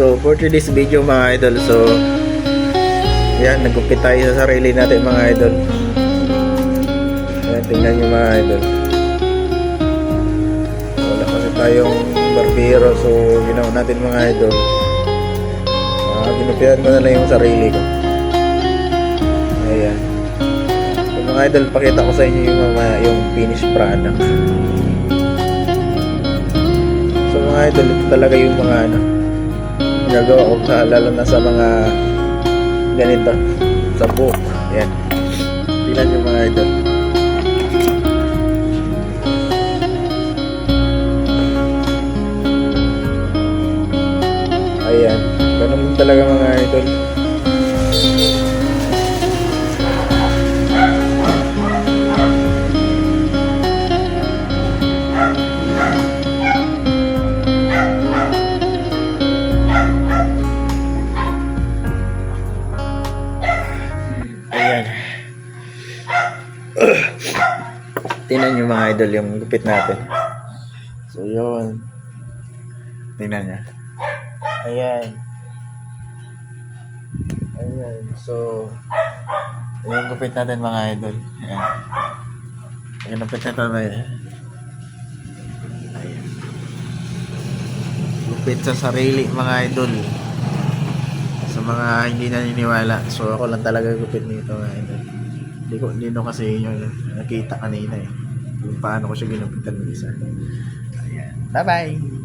So for today's video mga idol, so yan, nagupit tayo sa sarili natin mga idol. Yan, tingnan nyo mga idol. Wala kasi tayong barbero, so ginawa natin mga idol. Ginupitan ko na lang yung sarili ko. Ayan. So mga idol, pakita ko sa inyo yung finished product. So mga idol, ito talaga yung mga nagawa ko lalo na sa mga ganito sa book. Ayan, tingnan nyo mga idol. Ayan, ganun talaga mga idol. Ayan. Tingnan nyo mga idol yung gupit natin. So yun, tingnan nyo. Ayan. Ayan. So yung gupit natin mga idol. Ayan. Yung gupit natin mga idol. Ayan. Gupit sa sarili mga idol. Sa mga hindi naniniwala, so ako lang talaga gupit nito mga idol. Hindi no kasi yun nakita kanina kung paano ko siya ginupitan ng isa. Ayan. Bye bye.